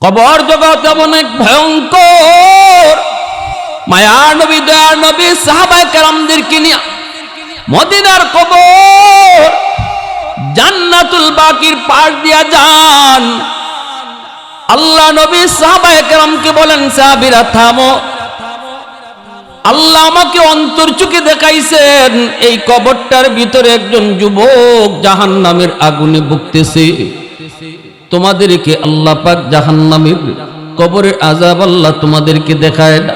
কবর জগৎ এমন এক ভয়ঙ্কর, মায়ার নবী দয়ার নবী সাহাবায়ে কেরামদেরকে নিয়ে মদিনার কবর জান্নাতুল বাকির পাশ দিয়া যান। আল্লাহ নবী সাহাবায়ে কেরামকে বলেন, সাহাবীরা থামো, আল্লাহ আমাকে অন্তর চোখে দেখাইছেন এই কবরটার ভিতরে একজন যুবক জাহান্নামের আগুনে ভুগতেছে। তোমাদেরকে আল্লাহ পাক জাহান্নামের কবরের আযাব আল্লাহ তোমাদেরকে দেখায় না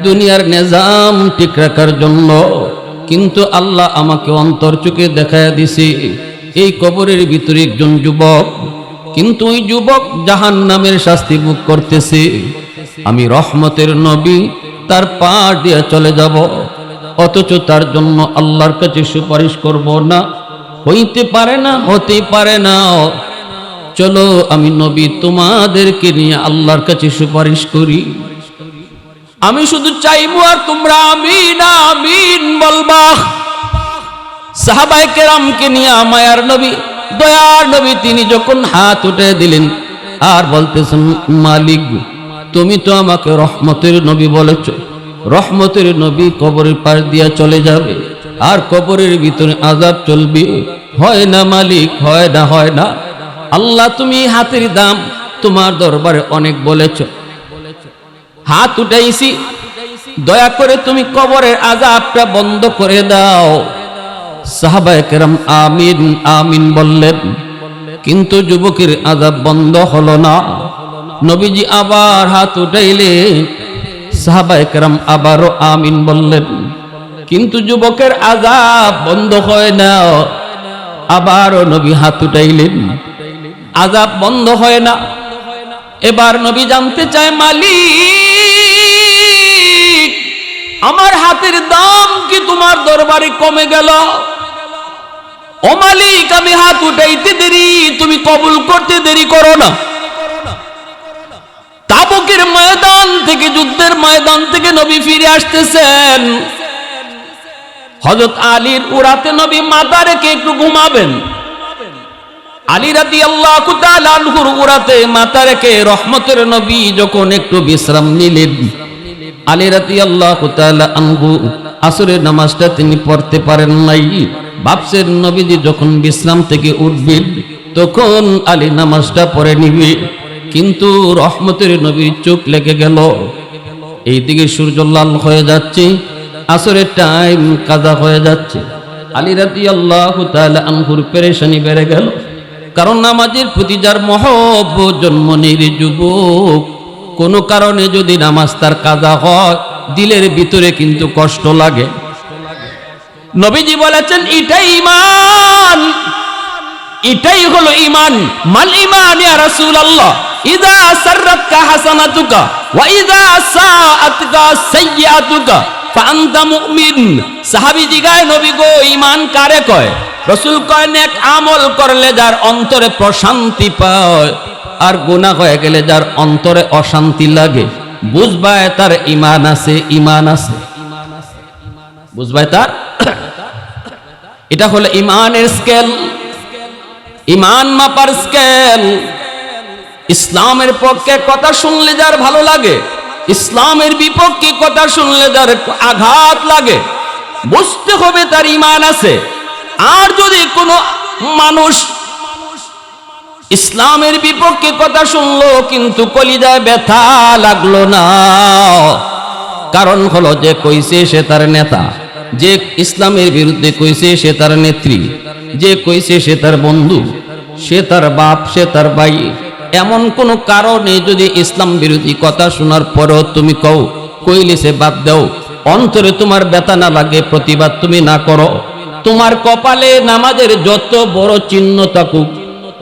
দুনিয়ার নিজাম ঠিক রাখার জন্য, কিন্তু আল্লাহ আমাকে অন্তর চোখে দেখায় দিছে এই কবরের ভিতরে একজন যুবক, কিন্তু ওই যুবক জাহান্নামের শাস্তি ভোগ করতেছে। আমি রহমতের নবী তার পাশ দিয়ে চলে যাব, অথচ তার জন্য আল্লাহর কাছে সুপারিশ করব না, হইতে পারে না, হতে পারে না। চলো আমি নবী তোমাদেরকে নিয়ে আল্লাহর কাছে সুপারিশ করি। আমি শুধু চাইবো আর তোমরা আমিন আমিন বলবা। সাহাবায়ে কেরামকে নিয়ে মায়ার নবী দয়ার নবী তিনি যখন হাত উঠে দিলেন আর বলতেছেন, মালিক তুমি তো আমাকে রহমতের নবী বলেছ, রহমতের নবী কবরের পাশ দিয়া চলে যাবে আর কবরের ভিতরে আযাব চলবে, হয় না মালিক, হয় না, হয় না। আল্লাহ তুমি হাতের দাম তোমার দরবারে অনেক বলেছ, হাত উঠাইছি, দয়া করে তুমি কবরের আযাবটা বন্ধ করে দাও। সাহাবায়ে কেরাম আমিন আমিন বললেন, কিন্তু যুবকের আযাব বন্ধ হলো না। নবীজি আবার হাত উঠাইলেন, সাহাবায়ে কেরাম আবারও আমিন বললেন, কিন্তু যুবকের আযাব বন্ধ হয় না। আবারও নবী হাত উঠাইলেন, আযাব বন্ধ হয় না। এবার নবী জানতে চায়, মালিক আমার হাতের দাম কি তোমার দরবারে কমে গেল? ও মালিক আমি হাত উঠাইতে দেরি, তুমি কবুল করতে দেরি করো না। তাবুকের ময়দান থেকে, যুদ্ধের ময়দান থেকে নবী ফিরে আসতেছেন। হযরত আলীর উরাতে নবী মাথা রেখে একটু ঘুমাবেন। আলী রাদিয়াল্লাহু তাআলা আনহুর উরাতে মাথা রেখে রহমতের নবী যখন একটু বিশ্রাম নিলেন, আলী রাদিয়াল্লাহু তাআলা আনহু আসরের নামাজটা তিনি পড়তে পারেন নাই। ভাবছেন নবীজি যখন বিশ্রাম থেকে উঠবেন তখন আলী নামাজটা পড়ে নিবে, কিন্তু রহমতের নবীর চোখ লেগে গেল। এইদিকে সূর্য লাল হয়ে যাচ্ছে, আসরের টাইম কাজা হয়ে যাচ্ছে। আলী রাদিয়াল্লাহু তাআলা আনহুর পেরেশানি বেড়ে গেল, কারণ নামাজের প্রতি যার মহব্বত জন্ম নেই রে যুবক, কোনো কারণে যদি নামাজ তার কাজা হয় দিলের ভিতরে কিন্তু কষ্ট লাগে। নবীজি বলেছেন এটাই ঈমান, এটাই হলো ঈমান। মাল ঈমান ইয়া রাসূলুল্লাহ? ইযা সাররাতকা হাসানাতুকা ওয়া ইযা সাআতকা সাইয়্যাতুকা ফাআনতা মুমিন। সাহাবী জিগায়, নবী গো ঈমান কারে কয়? রাসূল কয়, নেক আমল করলে যার অন্তরে প্রশান্তি পায় আর গুনাহ হয়ে গেলে যার অন্তরে অশান্তি লাগে, বুঝবায় তার ঈমান আছে, ঈমান আছে, বুঝবায় তার। এটা হলো ঈমানের স্কেল, ঈমান মাপার স্কেল। ইসলামের পক্ষে কথা শুনলে যার ভালো লাগে, ইসলামের বিপক্ষে কথা শুনলে যার আঘাত লাগে, বুঝতে হবে তার ঈমান আছে। আর যদি কোনো মানুষ ইসলামের বিপক্ষে কথা শুনলো কিন্তু কলিজায় ব্যথা লাগলো না, কারণ হলো যে কইছে সে তার নেতা, যে ইসলামের বিরুদ্ধে কইছে সে তার নেত্রী, যে কইছে সে তার বন্ধু, সে তার বাপ, সে তার ভাই। এমন কোন কারণে যদি ইসলাম বিরোধী কথা শোনার পরেও তুমি কইলে সে বাদ দাও, অন্তরে তোমার ব্যথা না লাগে, প্রতিবাদ তুমি না করো, তোমার কপালে নামাজের যত বড় চিহ্ন থাকুক,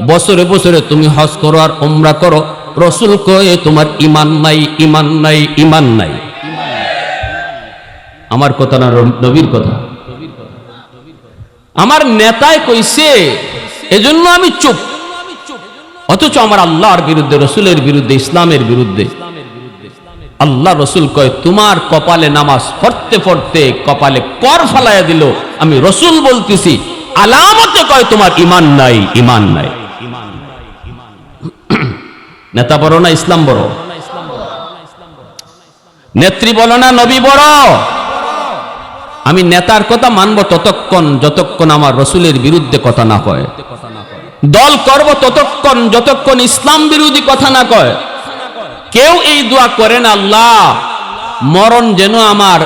বছরে বছরে তুমি হজ করো আর উমরা করো, রাসূল কয়ে তোমার ঈমান নাই, ঈমান নাই, ঈমান নাই। আমার কথা না, নবীর কথা। আমার নেতায় কইছে এজন্য আমি চুপ, অথচ আমার আল্লাহর বিরুদ্ধে, রাসূলের বিরুদ্ধে, ইসলামের বিরুদ্ধে। আল্লাহ রাসূল কয় তোমার কপালে নামাজ পড়তে পড়তে কপালে কর ফালাইয়া দিল, আমি রাসূল বলতেছি আলামতে কয় তোমার ঈমান নাই, ঈমান নাই। নেতা বড় না ইসলাম বড়? নেত্রী বলো না নবী বড়? আমি নেতার কথা মানব ততক্ষণ যতক্ষণ আমার রসুলের বিরুদ্ধে কথা না কয়। দল করব ততক্ষণ যতক্ষণ ইসলাম বিরোধী কথা না কয়। কেউ এই দোয়া করে না, আল্লাহ মরণ যেন আমার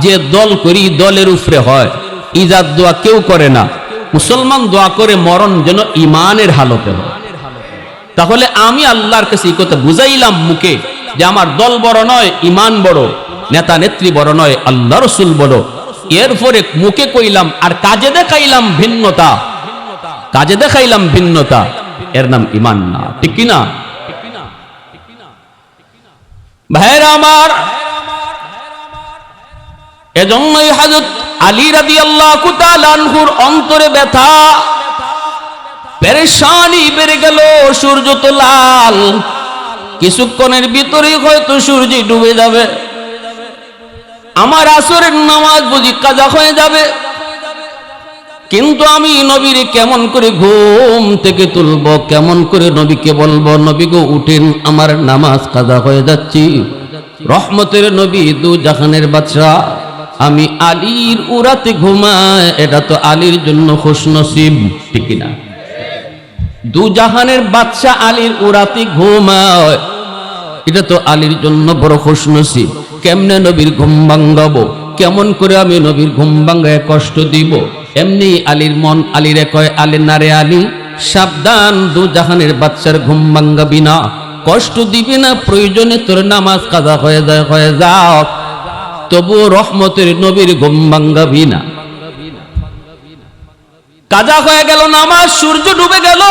যে দল করি দলের উপরে হয়, ইজাত দোয়া কেউ করে না। মুসলমান দোয়া করে মরণ যেন ইমানের হালতে হয়। তাহলে আমি আল্লাহর কাছে এই কথা বুঝাইলাম মুখে যে আমার দল বড় নয়, ইমান বড়, নেতা নেত্রী বড় নয়, আল্লাহ রসুল বড়। এরপরে মুখে কইলাম আর কাজে দেখাইলাম ভিন্নতা, কাজে দেখাইলাম ভিন্নতা, এর নাম ইমান না। ঠিক কিনা ভাইরা আমার? এজন্যই হযরত আলী রাদিয়াল্লাহু তাআলা আনহুর অন্তরে ব্যথা, পেরেশানি বেড়ে গেল। সূর্য তো লাল, কিছুক্ষণের ভিতরেই হয়তো সূর্য ডুবে যাবে। আমার আসরের নামাজ বুঝি কাজা হয়ে যাবে, কিন্তু আমি নবীর কেমন করে ঘুম থেকে তুলব, কেমন করে নবীকে বলবো নবী গো উঠেন, আমার নামাজ কাজা হয়ে যাচ্ছি। রহমতের নবী, দু জাহানের বাদশা, আমি আলীর উরাতে ঘুমায়, এটা তো আলীর জন্য খুশনসিব। ঠিক না? দু জাহানের বাদশা আলীর উরাতে ঘুমায়, এটা তো আলীর জন্য বড় খুশনসিব। কেমনে নবীর ঘুম ভাঙ্গাবো, কেমন করে আমি নবীর ঘুম ভাঙ্গায় কষ্ট দিব? এমনি আলীর মন আলীরে কয়, আলী না রে আলী, সাবধান, দু জাহানের বাদশার ঘুম ভাঙ্গাবি না, কষ্ট দিবি না, প্রয়োজনে তোর নামাজ কাজা হয়ে যায়, হয়ে যাও, তবু রহমতের নবীর ঘুম ভাঙ্গাবি না। কাজা হয়ে গেল নামাজ, সূর্য ডুবে গেল,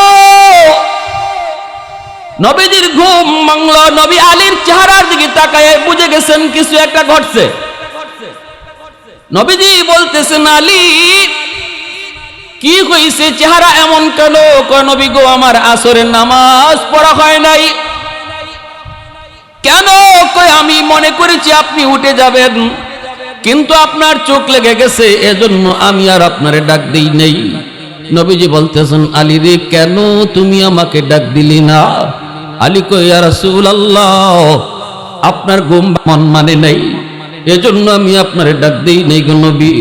নবীজির ঘুম ভাঙল। নবী আলীর চেহারার দিকে তাকায় বুঝে গেছেন কিছু একটা ঘটছে। নবীজি বলতেছেন, আলী কি হইছে, চেহারা এমন কেন? কয় নবী গো, আমার আসরের নামাজ পড়া হয় নাই। কেন? কয় আমি মনে করেছি আপনি উঠে যাবেন, কিন্তু আপনার চোখ লেগে গেছে, এজন্য আমি আর আপনারে ডাক দেই নেই। নবীজি বলতেছেন, আলী রে কেন তুমি আমাকে ডাক দিলি না? আলী কয়, ইয়া রাসূলুল্লাহ, আপনার ঘুম মন মানে নাই, এজন্য আমি আপনারে ডাক দেই নেই গো নবী।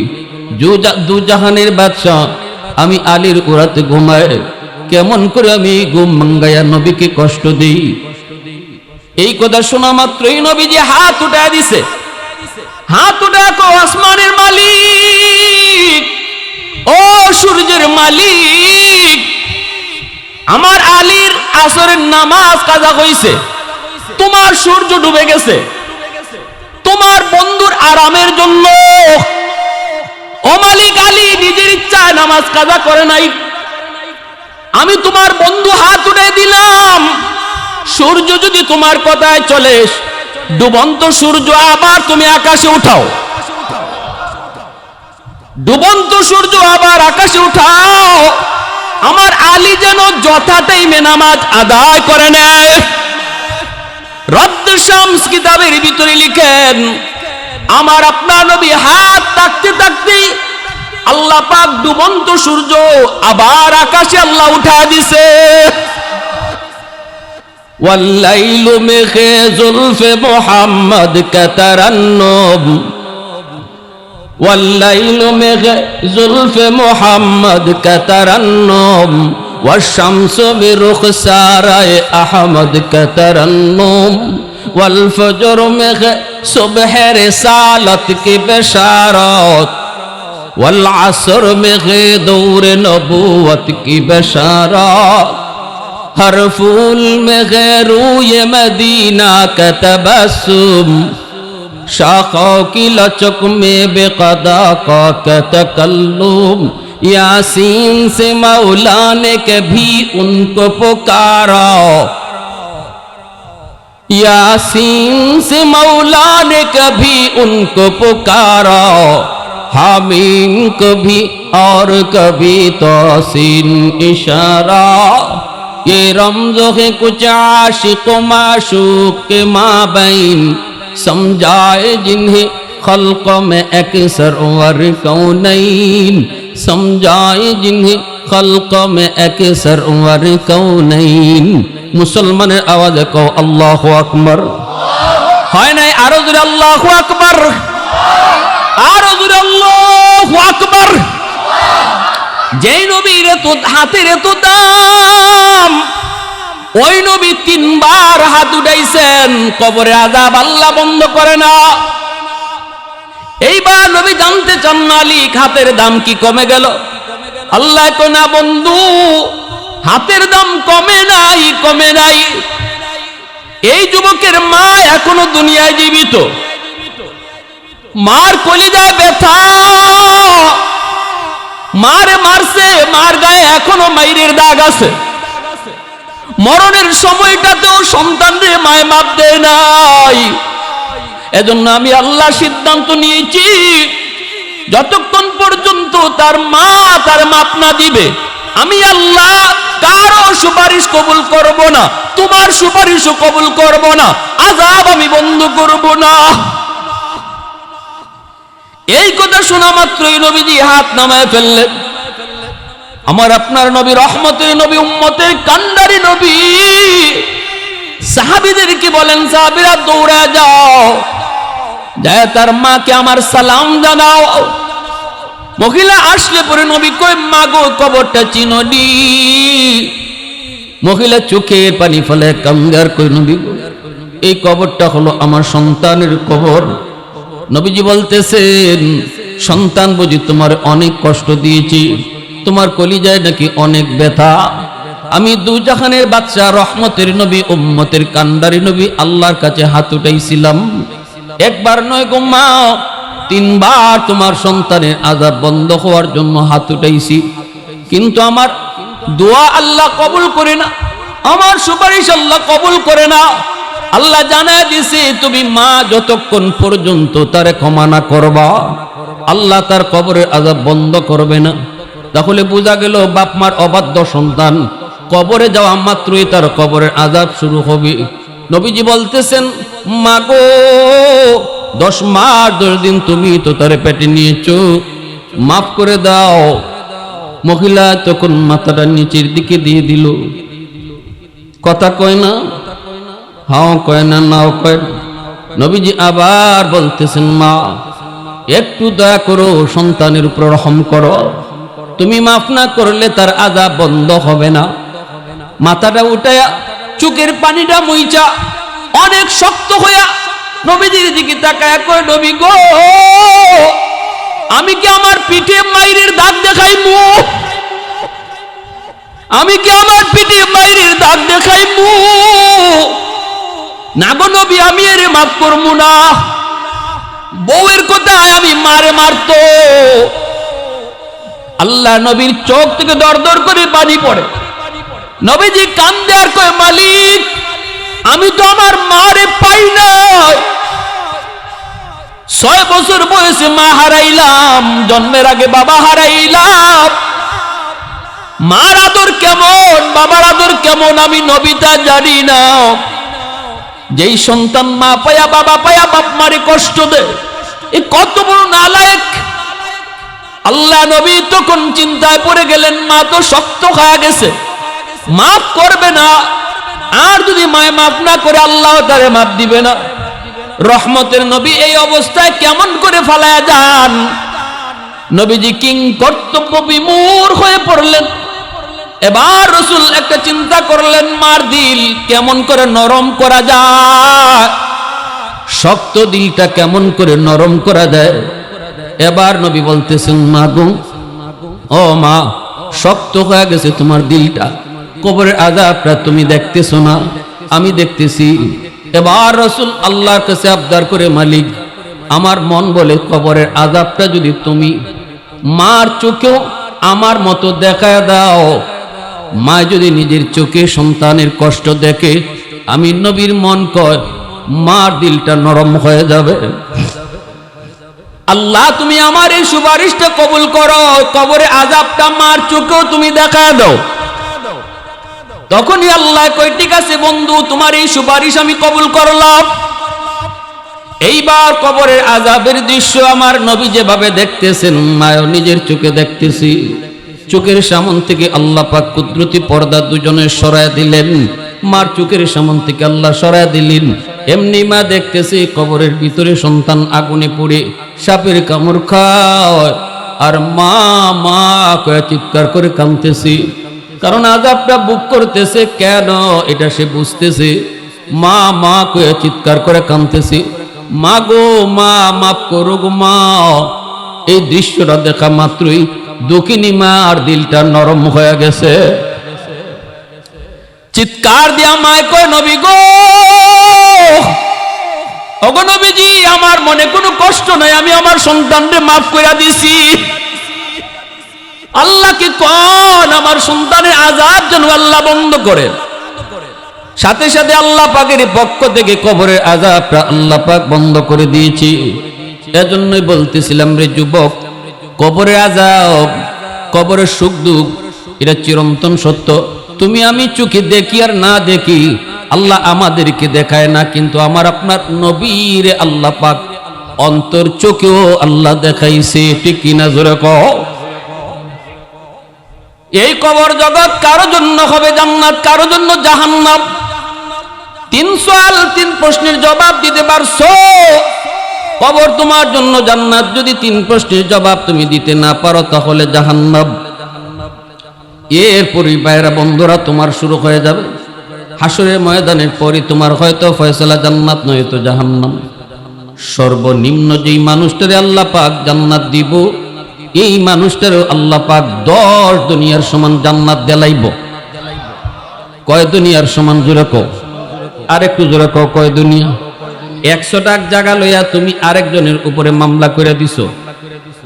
দু জাহানের বাদশা আমি আলীর উরাতে ঘুমায়, কেমন করে আমি ঘুম ভাঙ্গায়া নবীকে কষ্ট দেই? এই কথা শোনা মাত্রই নবীজি হাত উঠায় দিছে। হাত উঠা কো, আসমানের মালিক, ও সূর্যের মালিক, আমার আলীর আসরের নামাজ কাজা হইছে, তোমার সূর্য ডুবে গেছে, তোমার বন্ধুর আরামের জন্য ও মালিক আলী নিজের ইচ্ছায় নামাজ কাজা করে নাই, আমি তোমার বন্ধু হাত উঠে দিলাম। সূর্য যদি তোমার কথায় চলে, ডুবন্ত সূর্য আবার তুমি আকাশে উঠাও, ডুবন্ত সূর্য আবার আকাশে উঠাও, আমার আলী যেন যথা টাইমে নামাজ আদায় করে নেয়। রদ্দ শামস কিতাবের ভিতরে লিখেন, আমার আপনার নবী হাত থাকতে থাকতে আল্লাহ পাক ডুবন্ত সূর্য আবার আকাশে আল্লাহ উঠা দিছে। ওয়াল্লাইলু মিখে জুলফে মুহাম্মদ কা তারান্নুম, ওয়াল্লাইলু মিখে জুলফে মুহাম্মদ কা তারান্নুম, ওয়াশ-শামসু বিরুখসারায়ে আহমদ কা তারান্নুম, ওয়াল ফজর মিখে সুবহে রিসালত কি বিশারত, ওয়াল আসর মিখে দৌরে নবুওত কি বিশারত, हर फूल में गैरूए मदीना का तबस्सुम, शाखों की लचक में बेक़दा का तकल्लुम, यासीन से मौला ने कभी उनको पुकारा, यासीन से मौला ने कभी उनको पुकारा, हामीम कभी और कभी तोसीन इशारा, ये रमज़ो है कुछ आशिक माशूक के माबैन, समझाए जिन्हें खल्क़ में अक्सर वर कौनैन, समझाए जिन्हें खल्क़ में अक्सर वर कौनैन, মুসলমানের আওয়াজে কও আল্লাহু আকবার। হয় নাই? আরো জোরে আল্লাহু আকবার, আরো জোরে আল্লাহু আকবার। যেই নবীর তো হাতের এত দাম, ওই নবী 3 বার হাত উঠাইছেন, কবরে আযাব আল্লাহ বন্ধ করে না। এইবার নবী জানতে চান, মালিক হাতের দাম কি কমে গেল? আল্লাহ কো না বন্ধু, হাতের দাম কমে নাই, কমে নাই। এই যুবকের মা এখনো দুনিয়ায় জীবিত, মার কলিজায় ব্যথা, মারে মারছে, মার গায়ে এখনো মাইরের দাগ আছে। মরণের সময়টাতেও সন্তানরে মায় মাপ দেয় নাই। এজন্য আমি আল্লাহ সিদ্ধান্ত নিয়েছি, যতক্ষণ পর্যন্ত তার মা তার মাপ না দিবে, আমি আল্লাহ কারো সুপারিশ কবুল করব না, তোমার সুপারিশও কবুল করব না, আযাব আমি বন্ধ করব না। এই কথা শোনা মাত্রই নবীজি হাত নামায় ফেললেন। আমার আপনার নবী, রহমতের নবী, উম্মতের কান্ডারি নবী। সাহাবীদেরকে বলেন, সাহাবীরা দৌড়ে যাও, যায় তার মাকে আমার সালাম জানাও। মহিলা আসলে পরে নবী কই, মা গো কবরটা চিনোনি? মহিলা চোখের পানি ফেলে কান্দে আর কই, নবী গো এই কবরটা হলো আমার সন্তানের কবর। নবীজি বলতেছেন, সন্তান বুঝি তোমার অনেক কষ্ট দিয়েছি, তোমার কলিজায় নাকি অনেক ব্যথা। আমি দুজাহানের বাদশা, রহমতের নবী, উম্মতের কান্ডারি নবী, আল্লাহর কাছে হাত উঠাইছিলাম, একবার নয় গো মা, 3 বার তোমার সন্তানের আযাব বন্ধ হওয়ার জন্য হাত উঠাইছি, কিন্তু আমার দোয়া আল্লাহ কবুল করে না, আমার সুপারিশ আল্লাহ কবুল করে না। আল্লাহ জানায় দিছে, তুমি মা যতক্ষণ পর্যন্ত তারে ক্ষমা না করবা, আল্লাহ তার কবরের আযাব বন্ধ করবে না। তাহলে বোঝা গেল, বাপ মার অবাধ্য সন্তান কবরে যাওয়া মাত্রই তার কবরের আযাব শুরু হবে। নবীজি বলতেছেন, মা গো 10 মাস 10 দিন তুমি তো তারে পেটে নিয়েছো, মাফ করে দাও। মহিলা তখন মাথাটা নিচের দিকে দিয়ে দিল, কথা কয় না, হাও কয় না, নাও কয় না। নবীজি আবার বলতেছেন, মা একটু দয়া করো, সন্তানের উপর রহম করো, তুমি মাফ না করলে তার আযাব বন্ধ হবে না। মাথাটা উঠায়া চোখের পানিটা মুইচা অনেক শক্ত হইয়া নবীজির দিকে তাকায়া কয়, নবী গো আমি কি আমার পিঠে মাইরের দাগ দেখাইমু? আমি কি আমার পিঠে মাইরের দাগ দেখাইমু? না গো নবী, আমি এর মাফ করবো না। বউয়ের কথায় আমি মারে মারতো। আল্লাহ নবীর চোখ থেকে দর দর করে পানি পড়ে। নবীজি কান্দে আর কয়, মালিক আমি তো আমার মারে পাই নাই, 6 বছর বয়সে মা হারাইলাম, জন্মের আগে বাবা হারাইলাম। মার আদর কেমন, বাবার আদর কেমন আমি নবী তা জানি না। যেই সন্তান মা পায়া বাবা পায়া বাপ মারে কষ্ট দেয়, এ কত বড় নালায়েক। আল্লাহ নবী তখন চিন্তায় পড়ে গেলেন, মা তো শক্ত হয়ে গেছে, মাফ করবে না, আর যদি মায় মাফ না করে আল্লাহ তারে মাফ দিবে না। রহমতের নবী এই অবস্থায় কেমন করে ফালায়া যান? নবীজি কিং কর্তব্য বিমূঢ় হয়ে পড়লেন। এবার রাসূল একটা চিন্তা করলেন, মার দিল কেমন করে নরম করা যায়, শক্ত দিলটা কেমন করে নরম করা যায়। এবার নবী বলতেছেন, মা গো, ও মা, শক্ত হয়ে গেছে তোমার দিলটা, কবরের আযাবটা তুমি দেখতেছো না, আমি দেখতেছি। এবার রাসূল আল্লাহর কাছে আবদার করে, মালিক আমার মন বলে কবরের আযাবটা যদি তুমি মার চোখেও আমার মতো দেখায় দাও। মা যদি নিজের চোখে সন্তানের কষ্ট দেখে, আমি নবীর মন কয় মার দিলটা নরম হয়ে যাবে। আল্লাহ তুমি আমার এই সুপারিশটা কবুল করো, কবরে আযাবটা মার চোখেও তুমি দেখায় দাও। তখনই আল্লাহ কয়, ঠিক আছে বন্ধু, তোমার এই সুপারিশ আমি কবুল করলাম। এইবার কবরের আযাবের দৃশ্য আমার নবী যেভাবে দেখতেছেন, মায়ও নিজের চোখে দেখতেছি। চোখের সামন থেকে আল্লাহ পাক কুদরতি পর্দা দুজনের সরায় দিলেন। মার চোখের সামনে থেকে আল্লাহ সরায় দিলেন। এমনি মা দেখতেছে কবরের ভিতরে সন্তান আগুনে পুড়ে সাপের কামড় খায়, আর মা মা কয়ে চিৎকার করে কাঁদতেছে, কারণ আযাবটা বুক করতেছে কেন এটা সে বুঝতেছে। মা মা কয়ে চিৎকার করে কাঁদতেছে, মা গো মা, মাফ করো গো মা। এই দৃশ্যটা দেখা মাত্রই দুঃখিনী মার দিলটা নরম হয়ে গেছে। চিৎকার দিয়া মায় কয়, নবী গো, ওগো নবীজি, আমার মনে কোনো কষ্ট নাই, আমি আমার সন্তানকে মাফ করে দিছি। আল্লাহকে কোন আমার সন্তানের আযাব যেন আল্লাহ বন্ধ করে। সাথে সাথে আল্লাহ পাকের পক্ষ থেকে কবরের আযাবটা আল্লাহ পাক বন্ধ করে দিয়েছি। এজন্যই বলতেছিলাম রে যুবক, কবরের আযাব, কবরের সুখ দুঃখ এটা চিরন্তন সত্য। তুমি আমি চোখে দেখি আর না দেখি, আল্লাহ আমাদেরকে দেখায় না, কিন্তু আমার আপনার নবীর আল্লাহ পাক অন্তর চোখেও আল্লাহ দেখাইছে। ঠিক কিনা জোরে কও। এই কবর জগৎ কারো জন্য হবে জান্নাত, কারো জন্য জাহান্নাম। 3 সওয়াল 3 প্রশ্নের জবাব দিতে পারছো, কবর তোমার জন্য জান্নাত। যদি 3 প্রশ্নের জবাব তুমি দিতে না পারো তাহলে জাহান্নাম। এরপরই ভাইরা বন্ধুরা তোমার শুরু হয়ে যাবে হাসরের ময়দানের পরই তোমার হয়তো ফয়সালা জান্নাত নয়তো জাহান্নাম। সর্বনিম্ন যেই মানুষটারে আল্লাহ পাক জান্নাত দিব, এই মানুষটারও আল্লাহ পাক 10 দুনিয়ার সমান জান্নাত দেলাইব। কয় দুনিয়ার সমান? জোরে কও, আর একটু জোরে কও, কয় দুনিয়া? 100 টাকা জায়গা লইয়া তুমি আরেকজনের উপরে মামলা করে দিছো,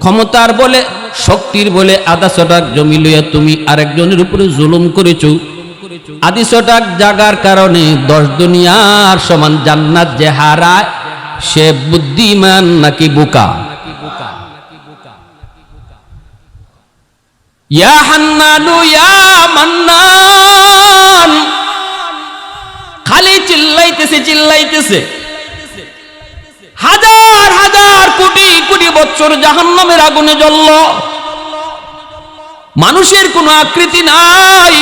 ক্ষমতার বলে শক্তির বলে 150 টাকা জমি লইয়া তুমি আরেকজনের উপরে জুলুম করেছো। 150 টাকা জায়গার কারণে 10 দুনিয়ার সমান জান্নাত যে হারায়, সে বুদ্ধিমান নাকি বোকা? ইয়া হান্নানু ইয়া মান্নান, খালি চিল্লাইতেছে। হাজার হাজার কোটি কোটি বছর জাহান্নামের আগুনে জ্বলল, মানুষের কোনো আকৃতি নাই,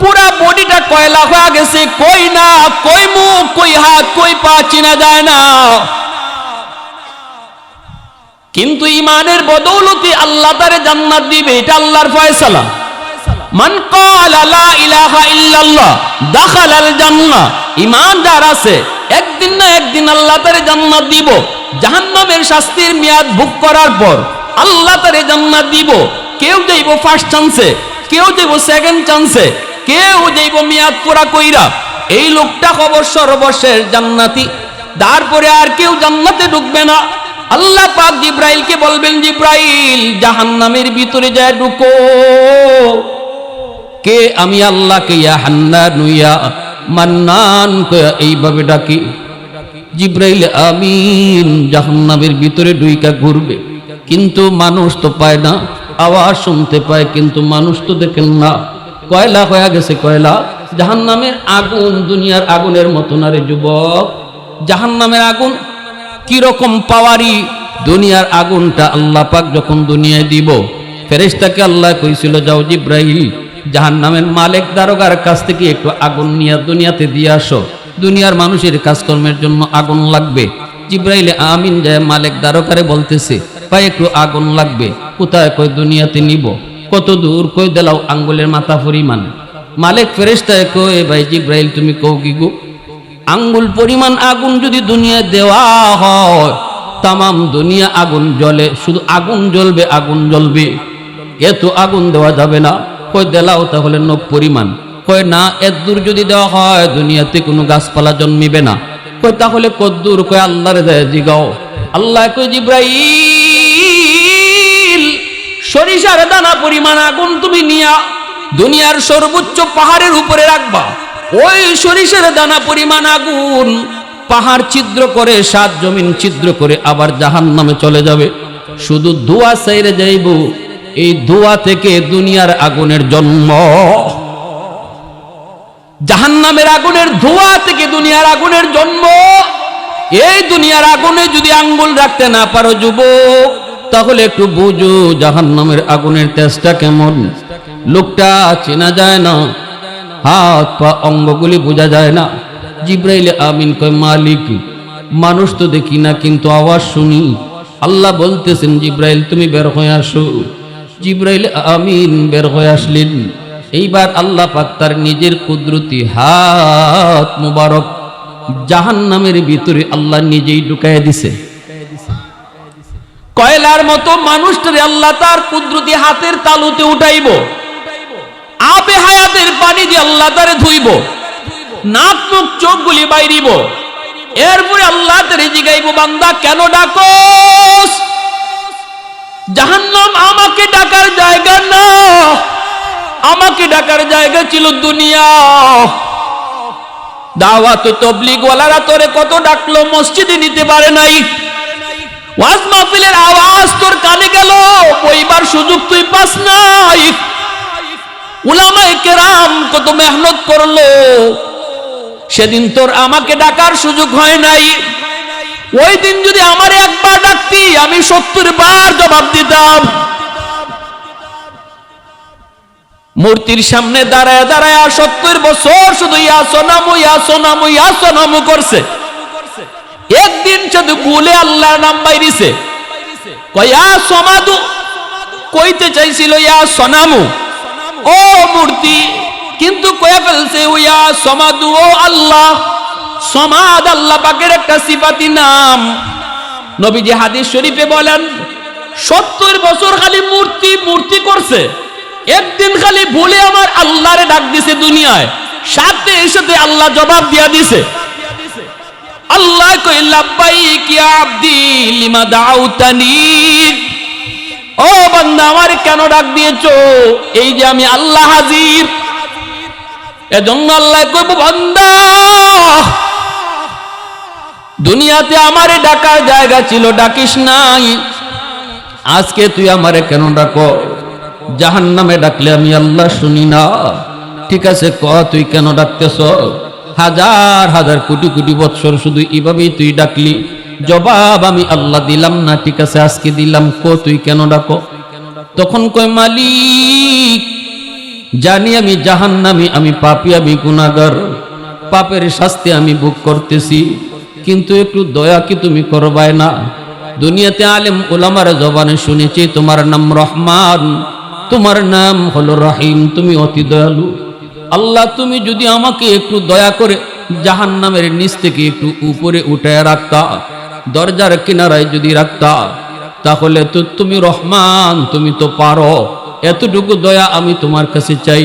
পুরা বডিটা কয়লা হয়ে গেছে, কই না, কই মুখ, কই হাত, কই পা চিনা যায় না। কিন্তু ঈমানের বদৌলতে আল্লাহ তারে জান্নাত দিবে, এটা আল্লাহর ফয়সালা। মান ক্বালা লা ইলাহা ইল্লাল্লাহ দাখালাল জান্নাহ, ঈমান যার আছে একদিন না একদিন আল্লাহ তারে জান্নাত দিব। জাহান্নামের শাস্তির মেয়াদ ভোগ করার পর আল্লাহ তারে জান্নাত দিব। কেউ যাইব ফার্স্ট চান্সে, কেউ যাইব সেকেন্ড চান্সে, কেউ যাইব মেয়াদ পুরা কইরা। এই লোকটা খবর সর্বশেষ জান্নাতি, তারপরে আর কেউ জান্নাতে ঢুকবে না। আল্লাহ পাক জিব্রাইলকে বলবেন, জিব্রাইল জাহান্নামের ভিতরে যায় ঢুকো। কে? আমি আল্লাহকে ইয়া হান্নানু ইয়া মান্নান কয়া এইভাবে ডাকি। জিব্রাইল আমিন জাহান্নামের ভিতরে ঢুইকা ঘুরবে, কিন্তু মানুষ তো পায় না, আওয়াজ শুনতে পায় কিন্তু মানুষ তো দেখেন না। কয়লা হয়ে গেছে কয়লা। জাহান্নামের আগুন দুনিয়ার আগুনের মতো না রে যুবক। জাহান্নামের আগুন কিরকম পাওয়ারি! দুনিয়ার আগুনটা আল্লাহ পাক যখন দুনিয়ায় দিব, ফেরেশতাকে আল্লাহ কইছিল, যাও জিব্রাইল জাহান্নামের মালিক দারোগার কাছ থেকে একটু আগুন নিয়ে দুনিয়াতে দিয়ে আসো, দুনিয়ার মানুষের কাজকর্মের জন্য আগুন লাগবে। জিব্রাইল আমিন যায় মালিক দারোগারে বলতেছে, ভাই একটু আগুন লাগবে। কোথায়? কই দুনিয়াতে নিব। কত দূর? কই দেলাও আঙ্গুলের মাথা পরিমাণ। মালিক ফেরেশতায় কই, ভাই জিব্রাইল তুমি কও কি গো, আঙ্গুল পরিমাণ আগুন যদি দুনিয়ায় দেওয়া হয়, তামাম দুনিয়া আগুন জ্বলে, শুধু আগুন জ্বলবে, আগুন জ্বলবে, এত আগুন দেওয়া যাবে না। কই দেলাও তাহলে নখ পরিমাণ। কয় না, এত দূর যদি দেওয়া হয় দুনিয়াতে কোনো গাছপালা জন্মিবে না। কয় তাহলে কদ্দূর? কয় আল্লাহরে যায় জিগাও। আল্লাহ কয় জিব্রাইল সরিষার দানা পরিমাণ আগুন তুমি নিয়া দুনিয়ার সর্বোচ্চ পাহাড়ের উপরে রাখবা। ওই সরিষার দানা পরিমাণ আগুন পাহাড় ছিদ্র করে, 7 জমিন ছিদ্র করে আবার জাহান্নামে চলে যাবে। শুধু ধোঁয়া ছাইরে যাইব, এই ধোঁয়া থেকে দুনিয়ার আগুনের জন্ম। জাহান্নামের আগুনের ধোঁয়া থেকে দুনিয়ার আগুনের জন্ম। এই দুনিয়ার আগুনে যদি আঙ্গুল রাখতে না পারো যুবক, তাহলে একটু বুঝো জাহান্নামের আগুনের তেজটা কেমন। লোকটা চেনা যায় না, হাত পা অঙ্গগুলি বোঝা যায় না। জিব্রাইল আমিন কয় মালিক, মানুষ তো দেখি না কিন্তু আওয়াজ শুনি। আল্লাহ বলতেছেন জিব্রাইল তুমি বের হয়ে আসো। জিব্রাইল আমিন বের হয়ে আসলেন। এইবার আল্লাহ পাক তার নিজের কুদরতি হাত মুবারক জাহান্নামের ভিতরে আল্লাহ নিজেই ঢুকাইয়া দিছে। কয়লার মতো মানুষটারে আল্লাহ তার কুদরতি হাতের তালুতে উঠাইব, আবে হায়াতের পানি দিয়ে আল্লাহ তারে ধুইব, নাক মুখ চোখগুলি বাইরিব। এরপরে আল্লাহ তারে জিগাইব বান্দা কেন ডাকোস? জাহান্নাম আমাকে ডাকার জায়গা না, আমাকে ডাকার জায়গা ছিল দুনিয়া। দাওয়াত তাবলীগ ওয়ালারা তোরে কত ডাকলো, মসজিদে নিতে পারে নাই। ওয়াজ মাহফিলের আওয়াজ তোর কানে গেল, বইবার সুযোগ তুই পাস নাই। উলামায়ে কেরাম কত মেহনত করলো, সেদিন তোর আমাকে ডাকার সুযোগ হয় নাই। ওই দিন যদি আমার একবার ডাকতি আমি 70 বার জবাব দিতাম। মূর্তির সামনে দাঁড়ায় দাঁড়ায় 70 বছর শুধু ইয়া সোনামু ইয়া সোনামু ইয়া সোনামু করছে। একদিন শুধু ভুলে আল্লাহর নাম বাইরিছে, কয়া সমাদু কইতে চাইছিল ইয়া সোনামু ও মূর্তি, কিন্তু কয়া ফেলছে ইয়া সমাদু ও আল্লাহ। সমাদ আল্লাহ পাকের একটা সিফাতি নাম। নবীজি হাদিস শরীফে বলেন 70 বছর খালি মূর্তি মূর্তি করছে, একদিন খালি ভুলে আমার আল্লাহরে ডাক দিছে দুনিয়ায়, সাথে সাথে আল্লাহ জবাব দিয়া দিছে। আল্লাহ কই লাব্বাইক ইয়া আব্দি লিমা দাউতানি, ও বান্দা আমারে কেন ডাক দিয়েছো? এই যে আমি আল্লাহ হাজির। এজন্য আল্লাহ কইব বান্দা দুনিয়াতে আমারে ডাকার জায়গা ছিল, ডাকিস নাই, আজকে তুই আমারে কেন ডাকো? জাহান্নামে ডাকলে আমি আল্লাহ শুনি না। ঠিক আছে ক তুই কেন ডাকতেছ? হাজার হাজার কোটি কোটি বৎসর শুধু এইভাবেই তুই ডাকলি, জবাব আমি আল্লাহ দিলাম না। ঠিক আছে আজকে দিলাম, ক তুই কেন ডাকো? তখন কয় মালিক জানি আমি জাহান্নামী, আমি পাপী, আমি গুনাহগার, পাপের শাস্তি আমি ভোগ করতেছি, কিন্তু একটু দয়া কি তুমি করবাই না? দুনিয়াতে আলেম ওলামার জবানে শুনেছি তোমার নাম রহমান, তোমার নাম হলো রহিম, তুমি অতি দয়ালু। আল্লাহ তুমি যদি আমাকে একটু দয়া করে জাহান্নামের নিচ থেকে একটু উপরে উঠায় রাখতা, দরজার কিনারায় যদি রাখতা, তাহলে তো তুমি রহমান, তুমি তো পারো। এতটুকু দয়া আমি তোমার কাছে চাই।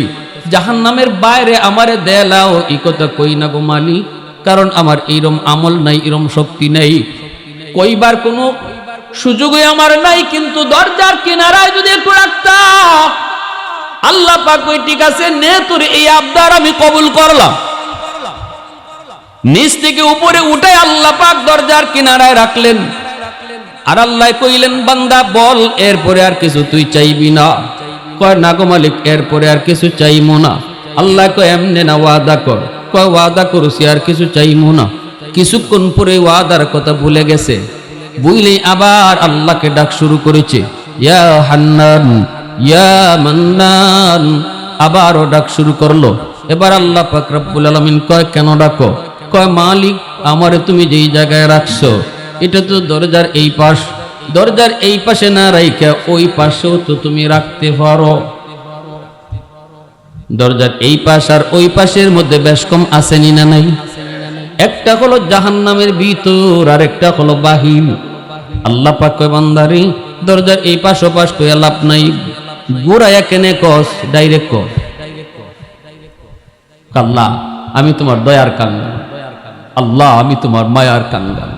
জাহান্নামের বাইরে আমারে দেলাও এই কথা কই না গো মালিক, কারণ আমার এইরম আমল নাই, এরম শক্তি নাই, কইবার কোনো সুযোগই আমার নাই। কিন্তু দরজার কিনারায় যদি একটু রাখতা, আল্লাহ পাক কই ঠিক আছে নে তোর এই আবদার আমি কবুল করলাম। নিচ থেকে উপরে উঠে আল্লাহ পাক দরজার কিনারায় রাখলেন। আর আল্লাহ কইলেন বান্দা বল এরপরে আর কিছু তুই চাইবি না? কয় না গো মালিক এরপরে আর কিছু চাইমো না। আল্লাহ কয় এমনে না, ওয়াদা কর। কয় ওয়াদা করছি আর কিছু চাইমো না। কিছুক্ষণ পরে ওয়াদার কথা ভুলে গেছে, বুঝলেই আবার আল্লাহকে ডাক শুরু করেছে, ইয়া হান্নান ইয়া মান্নান, আবারও ডাক শুরু করলো। এবার আল্লাহ পাক রব্বুল আলামিন কয় কেন ডাকো? কয় মালিক আমারে তুমি যেই জায়গায় রাখছো এটা তো দরজার এই পাশ, দরজার এই পাশে না রাইখা ওই পাশেও তো তুমি রাখতে পারো। দরজার এই পাশ আর ওই পাশের মধ্যে বেশ কম আসেনি না নাই? একটা হলো জাহান্নামের ভিতর আর একটা হলো বাহির। আল্লাহ পাক কয় বান্দারে দরজার এই পাশ ও পাশ কইয়া লাভ নাই, গোড়ায়া কেনে কস, ডাইরেক্ট কস আল্লাহ আমি তোমার দয়ার কাঙ্গাল, আল্লাহ আমি তোমার মায়ার কাঙ্গাল।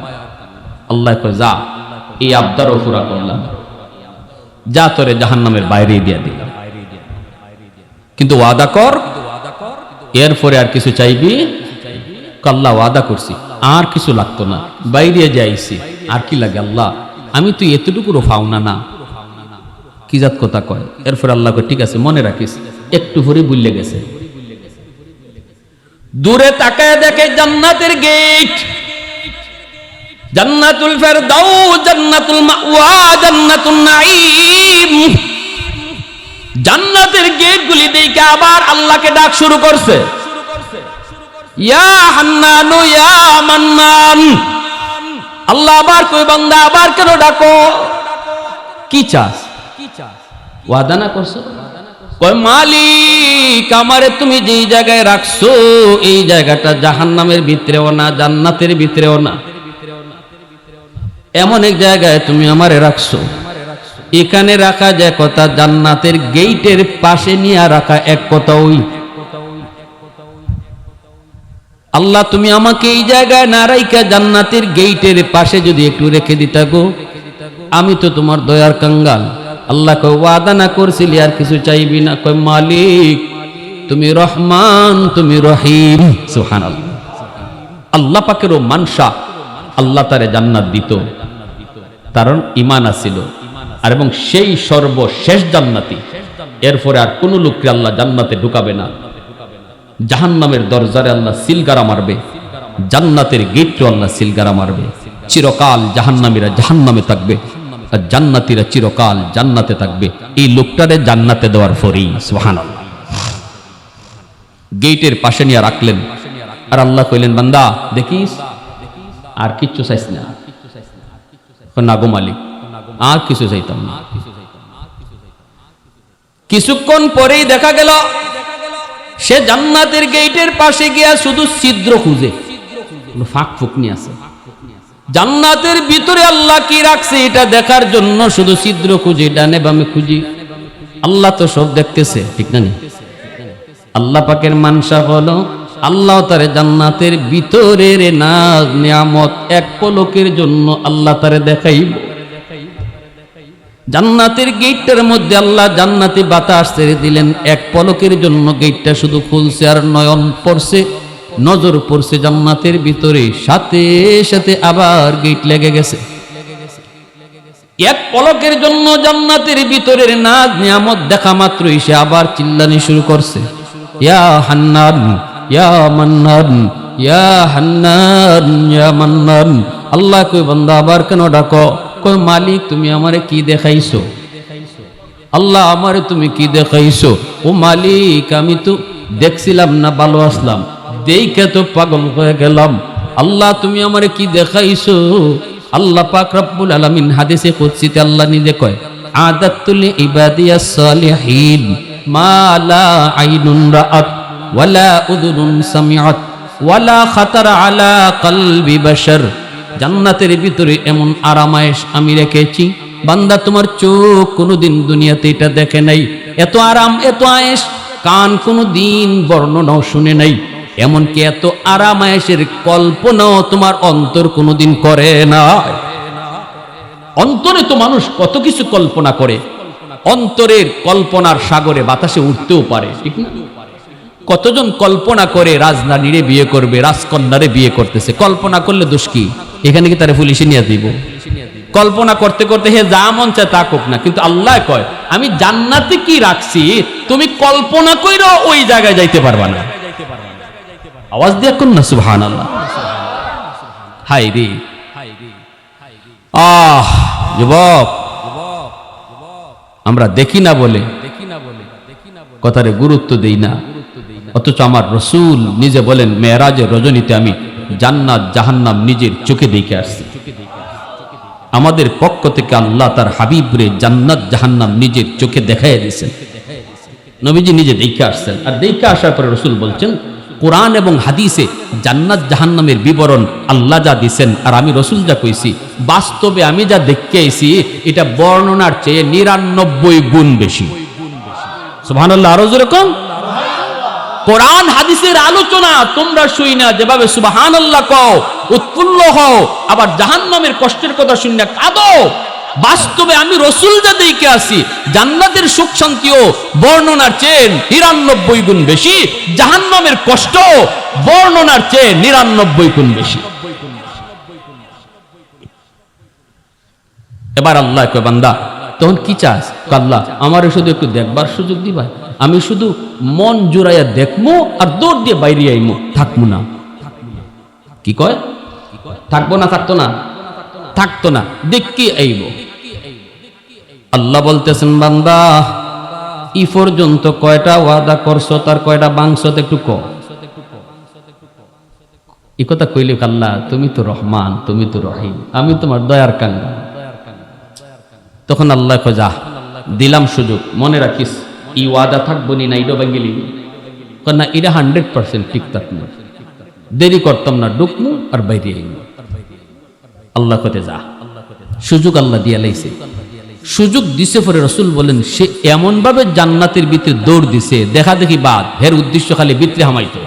আল্লাহ কয় যা এই আবদারও পুরা করলাম, যা তোরে জাহান্নামের বাইরে দিয়া দিলাম, কিন্তু ওয়াদা কর এরপরে আর কিছু চাইবি? আল্লাহ ওয়াদা করছি আর কিছু লাগতো না, বাইরে যাইছি আর কি লাগে আল্লাহ, আমি তুই এতটুকুরও ফাওনা না। কি জাত কথা কয়? এরপর আল্লাহ কয় ঠিক আছে মনে রাখিস, একটু ভরে বুঝলে গেছে। দূরে তাকায় দেখে জান্নাতের গেট, জান্নাতুল ফেরদাউস, জান্নাতুল মাওয়া, জান্নাতুন নাঈম। জান্নাতের গেটগুলি দেখে আবার আল্লাহকে ডাক শুরু করছে, ইয়া হান্নানু ইয়া মান্নান। আল্লাহ আবার কই, বান্দা আবার কেন ডাকো, কি চাস? ওয়াদা না করছো? কয় মালিক, আমারে তুমি যেই জায়গায় রাখছো এই জায়গাটা জাহান্নামের ভিতরেও না, জান্নাতের ভিতরেও না, এমন এক জায়গায় তুমি আমারে রাখছো, এখানে রাখা যায় কথা, জান্নাতের গেটের পাশে নিয়ে রাখা এক কথা। ওই আল্লাহ, তুমি আমাকে এই জায়গায় না রাইখা জান্নাতের গেটের পাশে যদি একটু রেখে দিতা গো, আমি তো তোমার দয়ার কাঙ্গাল। আল্লাহ কয়, ওয়াদা না করছিলি আর কিছু চাইবি না? কয় মালিক, তুমি রহমান, তুমি রহিম। সুবহানাল্লাহ। আল্লাহ পাকেরও মানসা, আল্লাহ তারে জান্নাত দিত, কারণ ঈমান আছিল। আর এবং সেই সর্বশেষ জান্নাতি, এরপরে আর কোন লোককে আল্লাহ জান্নাতে ঢুকাবে না। জাহান্নামের দরজারে আল্লাহ সিলগারা মারবে, জান্নাতের গেটে আল্লাহ সিলগারা মারবে। চিরকাল জাহান্নামীরা জাহান্নামে থাকবে, আর জান্নাতীরা চিরকাল জান্নাতে থাকবে। এই লোকটারে জান্নাতে দেওয়ার পরেই সুবহানাল্লাহ গেটের পাশে নিয়ে রাখলেন। আর আল্লাহ কইলেন, বান্দা দেখিস আর কিচ্ছু চাইস না? না গো মালিক, আর কিছু চাইতাম না। কিছুক্ষণ পরেই দেখা গেল সে জান্নাতের গেটের পাশে গিয়া শুধু ছিদ্র খুঁজে, ফাঁক ফুকনি আছে। জান্নাতের ভিতরে আল্লাহ কি রাখছে এটা দেখার জন্য শুধু ছিদ্র খুঁজি, ডানে বামে খুঁজি। আল্লাহ তো সব দেখতেছে, ঠিক না? আল্লাহ পাকের মানসা হলো আল্লাহ তারে জান্নাতের ভিতরের নাজ নিয়ামত এক পলকের জন্য আল্লাহ তারে দেখাইব। জান্নাতের গেটটার মধ্যে আল্লাহ জান্নাতি বাতাস ছেড়ে দিলেন, এক পলকের জন্য গেটটা শুধু খুলছে, আর নয়ন পড়ছে, নজর পড়ছে জান্নাতের ভিতরে, সাথে সাথে আবার গেট লেগে গেছে। এক পলকের জন্য জান্নাতের ভিতরের নাজ নিয়ামত দেখা মাত্রই সে আবার চিল্লানি শুরু করছে, ইয়া হান্নান ইয়া মান্নান, ইয়া হান্নান ইয়া মান্নান। আল্লাহ কই, বান্দা আবার কেন ডাকো? কই মালিক, তুমি আমারে কি দেখাইছো? আল্লাহ, আমারে তুমি কি দেখাইছো? ও মালিক, আমি তো দেখছিলাম না, ভালো আসলাম, দেখে তো পাগল হয়ে গেলাম। আল্লাহ, তুমি আমারে কি দেখাইছো? আল্লাহ পাক রব্বুল আলামিন হাদিসে কুদসিতে আল্লাহ নিজে কয়, আদাতুল ইবাদিয়াস সালিহিন মা লা আইনুন রাআত ওয়ালা উযুনুন সামিআত ওয়ালা খাতারা আলা কলবি বাশার। জান্নাতের ভিতরে এমন আরামায়েশ আমি রেখেছি, বান্দা তোমার চোখ কোনোদিন দুনিয়াতে এটা দেখে নাই। এত আরাম, এত আয়েশ কান কোনোদিন বর্ণনাও শুনে নাই। এমনকি এত আরামায়েশের কল্পনাও তোমার অন্তর কোনোদিন করে না। অন্তরে তো মানুষ কত কিছু কল্পনা করে, অন্তরের কল্পনার সাগরে বাতাসে উঠতেও পারে, ঠিক না? কতজন কল্পনা করে রাজরানীরে বিয়ে করবে, রাজকন্যারে বিয়ে করতেছে। কল্পনা করলে দোষ কি? এখানে কি তারে পুলিশে নিয়ে দিব? কল্পনা করতে করতে হে যা মন চায় তা কোক না, কিন্তু আল্লাহ কয় আমি জান্নাতে কি রাখছি তুমি কল্পনা কইরো ওই জায়গায় যাইতে পারবা না। আওয়াজ দিয়া কোন না সুবহানাল্লাহ। হাই রে, যুবক, আমরা দেখি না বলে কথারে গুরুত্ব দেই না, অথচ আমার রসুল নিজে বলেন মেরাজের রজনীতে আমি জান্নাত জাহান্নাম নিজের চোখে দেখে আসছি। আমাদের পক্ষ থেকে আল্লাহ তার হাবিবরে জান্নাত জাহান্নাম নিজের চোখে দেখাইয়া দিয়েছেন। নবীজি নিজে দেখে আসছেন, আর দেখে আসার পরে রসুল বলছেন কোরআন এবং হাদিসে জান্নাত জাহান্নামের বিবরণ আল্লাহ যা দিছেন আর আমি রসুল যা কইছি, বাস্তবে আমি যা দেখতে আইছি এটা বর্ণনার চেয়ে 99 গুণ বেশি। সুবহানাল্লাহ। আরো যেরকম কোরআন হাদিসের আলোচনা তোমরা শুই না, যেভাবে সুবহানাল্লাহ কও, উৎফুল্ল হও, আবার জাহান্নামের কষ্টের কথা শুনে কাঁদো, বাস্তবে আমি রসুল যা দেখে আসি জান্নাতের সুখ শান্তিও বর্ণনার চেয়ে 99 গুণ বেশি, জাহান্নামের কষ্ট বর্ণনার চেয়ে 99 গুণ বেশি। এবার আল্লাহ কয় বান্দা তখন কি চাস? আল্লাহ আমারে শুধু একটু দেখবার সুযোগ দিবা, আমি শুধু মন জুড়াইয়া দেখমু আর দৌড় দিয়ে বাইরে আইমু, থাকবো না। কি কয়? থাকবো না? থাকতো না? থাকতো না, দেখি আইব। আল্লাহ বলতেছেন বান্দা ই পর্যন্ত কয়টা ওয়াদা করছো, তার কয়টা বাংশ একটু কম। এই কথা কইলে আল্লাহ তুমি তো রহমান, তুমি তো রহিম, আমি তোমার দয়ার কাঙ্গাল। তখন আল্লাহ কয় যা দিলাম সুযোগ, মনে রাখিস ই ওয়াদা থাকবো নি না ইডো বাঙ্গিলি না, এটা 100% ঠিক থাকবো, দেরি করতাম না, ঢুকমু আর বাইরে আইমু। আল্লাহ কতে যা, সুযোগ আল্লাহ দিয়া লাইছে। সুযোগ দিছে পরে রসুল বলেন সে এমন ভাবে জান্নাতের ভিতরে দৌড় দিছে, দেখা দেখি বাদ, হের উদ্দেশ্য খালি ভিতরে হামাইতো।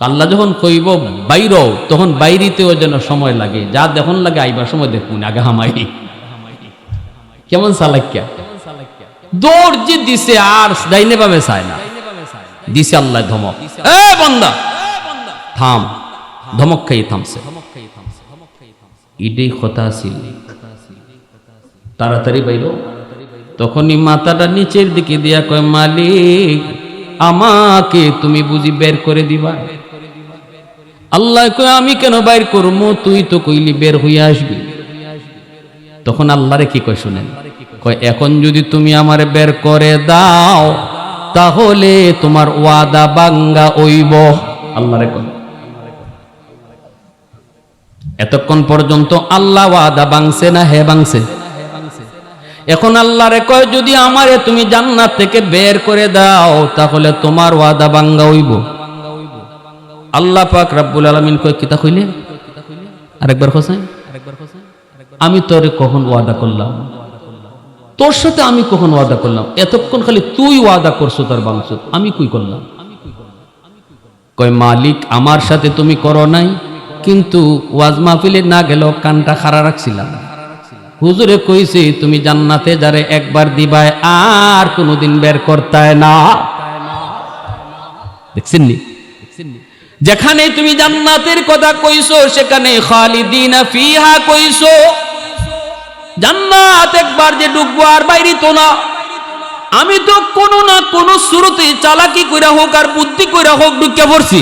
আল্লাহ যখন কইব বাইর, তখন বাইরিতেও যেন সময় লাগে, যা দেখুন লাগে আইবার সময় দেখুন আগে হামাই। কেমন সালাক্যা দৌড় যে দিছে, আর ডাইনে ভাবে চায় না, দিছে আল্লাহ ধমক, এ বান্দা থাম, ধমক খাই থামছে। এটাই কথা ছিল, তাড়াতাড়ি বাইর। তখনই মাথাটা নিচের দিকে দিয়া কয় মালিক আমাকে তুমি বুঝি বের করে দিবা? আল্লাহ কয় আমি কেন বাইর করবো, তুই তো কইলি বের হইয়া আসবি। তখন আল্লাহরে কি কয় শুনেন, কয় এখন যদি তুমি আমারে বের করে দাও তাহলে তোমার ওয়াদা বাঙ্গা হইব। আল্লাহরে কয় এতক্ষণ পর্যন্ত আল্লাহ ওয়াদা ভাঙছে না হে ভাঙছে? এখন আল্লাহরে কয় যদি আমারে তুমি জান্নাত থেকে বের করে দাও তাহলে তোমার ওয়াদা ভাঙ্গা হইব। আল্লাহ পাক রব্বুল আলামিন কয় কিতা কইলে? আরেকবার খোঁজেন, আমি তোরে কখন ওয়াদা করলাম? তোর সাথে আমি কখন ওয়াদা করলাম? এতক্ষণ খালি তুই ওয়াদা করছো তার ভাঙছো, আমি কই করলাম? কয় মালিক আমার সাথে তুমি করো নাই, কিন্তু ওয়াজ মাহফিলে না গেল কানটা খাড়া রাখছিলাম। হুজুরে কইছে তুমি জান্নাতে যারে একবার দিবায় আর কোনোদিন বের করতায় না। দেখছেন নি, যেখানে তুমি জান্নাতের কথা কইছো সেখানে খালিদিনা ফিহা কইছো। জান্নাত একবার যে ঢুকবো আর বাইরে তো না। আমি তো কোনো না কোনো শুরুতে চালাকি কইরা হোক আর বুদ্ধি কইরা হোক ঢুকে পড়ছি।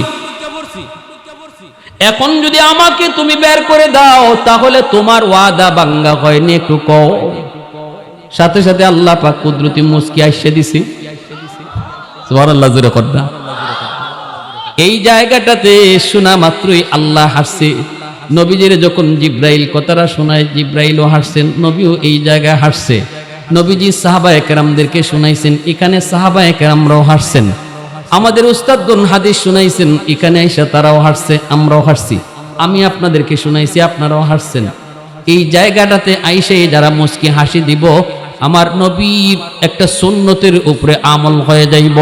এখন যদি আমাকে তুমি বের করে দাও তাহলে তোমার ওয়াদা ভাঙ্গা হয়নি, একটু কও। সাথে সাথে আল্লাহ পাক কুদরতি মুস্কি আইসা দিছি। সুবহানাল্লাহ, জোরে কর। এই জায়গাটাতে শোনা মাত্রই আল্লাহ হাসছে। নবীজির যখন জিব্রাইল কথাটা শোনায়, জিব্রাইলও হাসছেন, নবীও এই জায়গায় হাসছে। নবীজি সাহাবায়ে কেরামদেরকে শুনাইছেন, এখানে সাহাবায়ে কেরামরাও হাসছেন। আমাদের উস্তাদগণ হাদিস শুনাইছেন, এখানে আইসা তারাও হাসছে, আমরাও হাসছি। আমি আপনাদেরকে শুনাইছি, আপনারাও হাসছেন। এই জায়গাটাতে আইসে যারা মুস্কি হাসি দিব, আমার নবীর একটা সুন্নতের উপরে আমল হয়ে যাইব।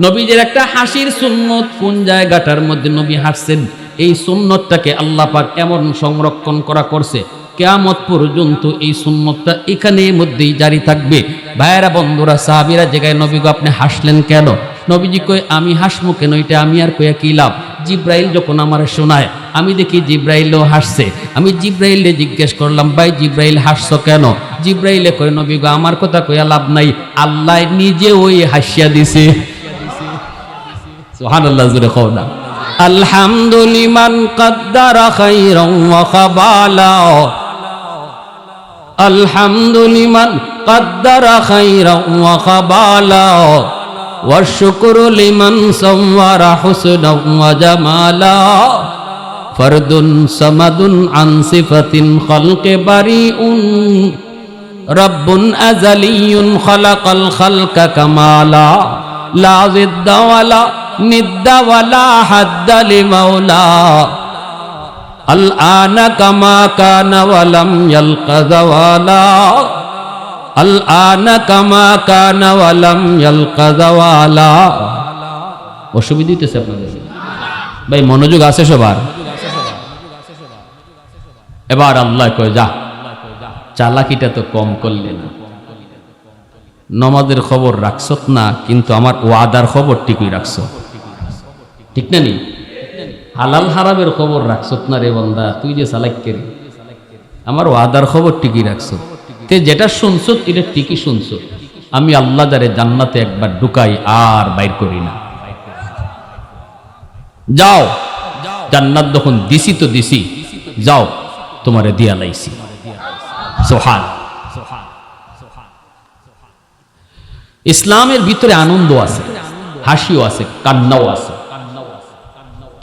নবীজির একটা হাসির সুন্নত কোন জায়গাটার মধ্যে নবী হাসছেন, এই সুন্নতটাকে আল্লাহ পাক এমন সংরক্ষণ করা করছে, কিয়ামত পর্যন্ত এই সুন্নতটা এখানের মধ্যেই জারি থাকবে। ভাইয়েরা, বন্ধুরা, সাহাবীরা জায়গায় নবী গো আপনি হাসলেন কেন? নবীজি কই আমি হাসমু কেন, এটা আমি আর কইয়া কি লাভ? জিব্রাইল যখন আমার শোনায় আমি দেখি জিব্রাইলও হাসছে। আমি জিব্রাইলে জিজ্ঞেস করলাম ভাই জিব্রাইল হাসছো কেন? জিব্রাইলে কই নবী গো আমার কথা কইয়া লাভ নাই, আল্লাহ নিজে ওই হাসিয়া দিছে। সুবহানাল্লাহ, জোরে কও না। আলহামদুলিমান কদ্দারা খাইরান ওয়া খাবালা, আলহামদুলিমান কদ্দারা খাইরান ওয়া খাবালা, ওয়া শুকরু লিমান সাওয়ারা হুসনান ওয়া জামালা, ফরদুন সামাদুন আন সিফাতিন খালকে বারিউন, রব্বুন আযালিয়ুন খালাকাল খালকা কামালা, লা জিদ্দা ওয়ালা নিদ্দা ওয়ালা হাদ্দা লিমাওলা, আল আনা কামা কানা ওয়ালাম ইয়ালকা যাওয়ালা, আল আনা কামা কানা ওয়ালাম ইয়ালকা যাওয়ালা। অসুবিধা হইতেছে আপনাদের ভাই? মনোযোগ আছে সবার? এবার আল্লাহ কয় যা, চালাকিটা তো কম করলে না। নমাজের খবর রাখছত না, কিন্তু আমার ওয়াদার খবর ঠিকই রাখছ, ঠিক না নি? হালাল হারামের খবর রাখছত না রে বান্দা, তুই যে চালাক রে, আমার ওয়াদার খবর ঠিকই রাখছ। তে যেটা শুনছ এটা ঠিকই শুনছ। আমি আল্লাহ যারে জান্নাতে একবার ঢুকাই আর বাইর করি না। যাও, জান্নাত যখন দিছি তো দিছি, যাও তোমারে দিয়া লাইছি। সুবহান। ইসলামের ভিতরে আনন্দ আছে, হাসিও আছে, কান্নাও আছে।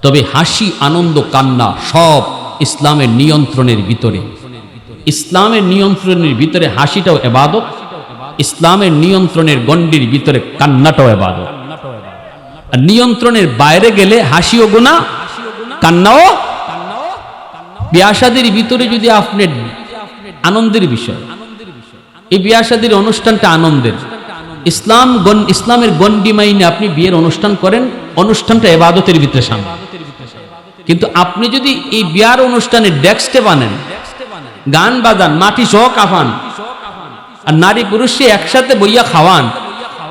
তবে হাসি, আনন্দ, কান্না সব ইসলামের নিয়ন্ত্রণের ভিতরে। ইসলামের নিয়ন্ত্রণের ভিতরে হাসিটাও ইবাদত, ইসলামের নিয়ন্ত্রণের গণ্ডির ভিতরে কান্নাটাও ইবাদত। আর নিয়ন্ত্রণের বাইরে গেলে হাসিও গুনাহ, কান্নাও। বিয়া শাদীর ভিতরে যদি আপনি আনন্দের বিষয়, এই বিয়া শাদীর অনুষ্ঠানটা আনন্দের, ইসলামের গণ্ডি মাইনে আপনি বিয়ের অনুষ্ঠান করেন, অনুষ্ঠানটা ইবাদতের ভিতরে সামিল। কিন্তু আপনি যদি এই বিয়ার অনুষ্ঠানে ডেস্কে বানেন, গান বাজান, মাটি সহ কাফান, আর নারী পুরুষে একসাথে বইয়া খাওয়ান,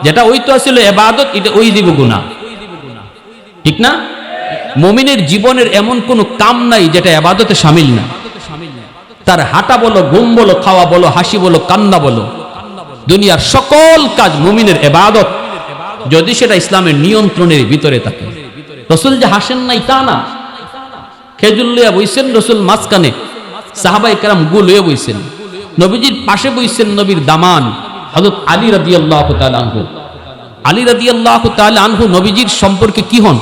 যেটা ওই তো আসলে ইবাদত, এটা ওই দিব গুনাহ, ঠিক না? মুমিনের জীবনের এমন কোনো কাম নাই যেটা ইবাদতে শামিল না। তার হাঁটা বলো, ঘুম বলো, খাওয়া বলো, হাসি বলো, কান্না বলো, দুনিয়ার সকল কাজ মুমিনের ইবাদত, যদি সেটা ইসলামের নিয়ন্ত্রণের ভিতরে থাকে। রাসূল যে হাসেন নাই তা না, খেজুর লইয়া বইছেন রাসূল মাঝখানে, সাহাবায়ে কেরাম গু লইয়া বইছেন, নবীজির পাশে বইছেন নবীর দামান হযরত আলী রাদিয়াল্লাহু তাআলা আনহু। আলী রাদিয়াল্লাহু তাআলা আনহু নবীজির সম্পর্কে কি হন?